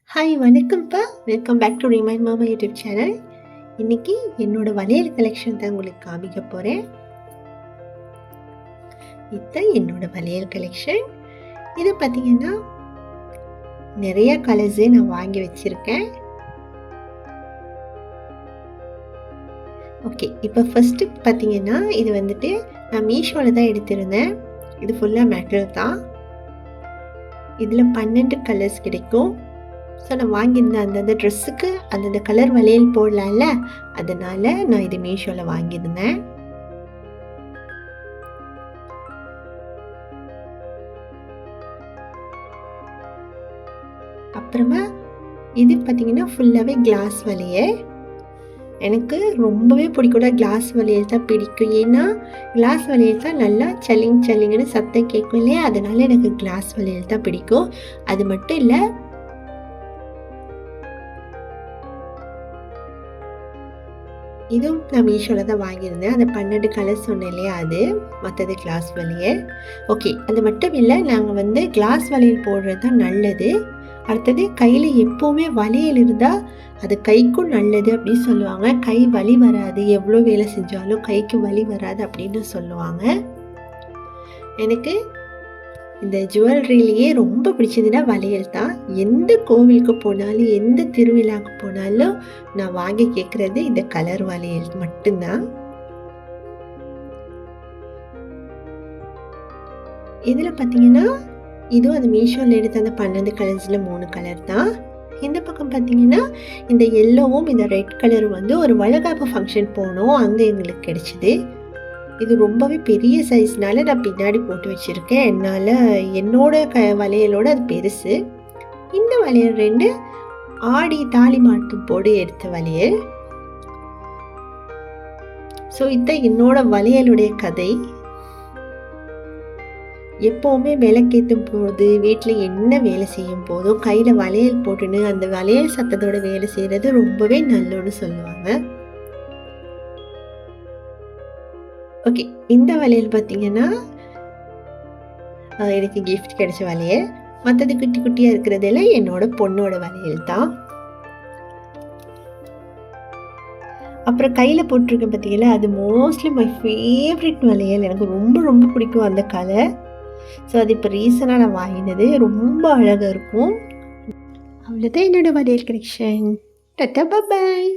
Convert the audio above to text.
Hi வணக்கம்ப்பா. Welcome back to remind மாமா YouTube channel. இன்னைக்கு என்னோட வளையல் கலெக்ஷன் தான் உங்களுக்கு காமிக்க போகிறேன். இதுதான் என்னோட வளையல் கலெக்ஷன். இது பார்த்தீங்கன்னா நிறைய கலர்ஸே நான் வாங்கி வச்சுருக்கேன். ஓகே, இப்போ ஃபஸ்ட்டு பார்த்தீங்கன்னா இது வந்துட்டு நான் மீஷோவில் தான் எடுத்திருந்தேன். இது ஃபுல்லாக மெட்டல் தான். இதில் 12 கலர்ஸ் கிடைக்கும். ஸோ நான் வாங்கியிருந்தேன் அந்தந்த ட்ரெஸ்ஸுக்கு அந்தந்த கலர் வளையல் போடலாம்ல, அதனால் நான் இது மீஷோவில் வாங்கியிருந்தேன். அப்புறமா இது பார்த்திங்கன்னா ஃபுல்லாகவே கிளாஸ் வளையல். எனக்கு ரொம்பவே பிடிக்கூட கிளாஸ் வளையல் தான் பிடிக்கும். ஏன்னா கிளாஸ் வளையல் தான் நல்லா சல்லிங்கன்னு சத்தம் கேட்கும் இல்லையா, அதனால் எனக்கு கிளாஸ் வளையல் தான் பிடிக்கும். அது மட்டும் இல்லை, இதுவும் நான் மீஷோவில் தான் வாங்கியிருந்தேன். அந்த 12 கலர்ஸ் சொன்னேன் இல்லையா, அது மற்றது கிளாஸ் வளையல். ஓகே, அது மட்டும் இல்லை, நாங்கள் கிளாஸ் வளையல் போடுறது தான் நல்லது. அடுத்தது கையில் எப்போவுமே வளையல் இருந்தால் அது கைக்கும் நல்லது அப்படின்னு சொல்லுவாங்க. கை வலி வராது, எவ்வளோ வேலை செஞ்சாலும் கைக்கு வலி வராது அப்படின்னு சொல்லுவாங்க. எனக்கு இந்த ஜுவல்லரிலேயே ரொம்ப பிடிச்சதுன்னா வளையல் தான். எந்த கோவிலுக்கு போனாலும் எந்த திருவிழாவுக்கு போனாலும் நான் வாங்கி கேட்குறது இந்த கலர் வளையல் மட்டும்தான். இதில் பார்த்தீங்கன்னா இதுவும் அந்த மீஷோவில் எடுத்த அந்த 12 கலர்ஸில் 3 கலர் தான். இந்த பக்கம் பார்த்தீங்கன்னா இந்த எல்லோவும் இந்த ரெட் கலரும் ஒரு வளைகாப்பு ஃபங்க்ஷன் போனோம், அங்கே எங்களுக்கு கிடைச்சிது. இது ரொம்பவே பெரிய சைஸ்னால நான் பின்னாடி போட்டு வச்சுருக்கேன். என்னால் என்னோட வளையலோடு அது பெருசு. இந்த வளையல் 2 ஆடி தாலி மாட்டும் போடு எடுத்த வளையல். ஸோ இதுதான் என்னோட வளையலுடைய கதை. எப்போவுமே விளக்கேற்றும் போது வீட்டில் என்ன வேலை செய்யும் போதும் கையில் வளையல் போட்டுன்னு அந்த வளையல் சத்தத்தோட வேலை செய்கிறது ரொம்பவே நல்லோன்னு சொல்லுவாங்க. ஓகே, இந்த வளையல் பார்த்தீங்கன்னா எனக்கு கிஃப்ட் கிடைச்ச வளையல். மற்றது குட்டி குட்டியாக இருக்கிறதெல்லாம் என்னோட பொண்ணோட வளையல் தான். அப்புறம் கையில் போட்டிருக்கேன் பார்த்தீங்களா, அது மோஸ்ட்லி மை ஃபேவரட் வளையல். எனக்கு ரொம்ப ரொம்ப பிடிக்கும் அந்த கலர். ஸோ அது இப்போ ரீசனாக நான் வாங்கினது. ரொம்ப அழகாக இருக்கும். அவ்வளோதான் என்னோட வளையல் கலெக்ஷன். டாடா, பாய்.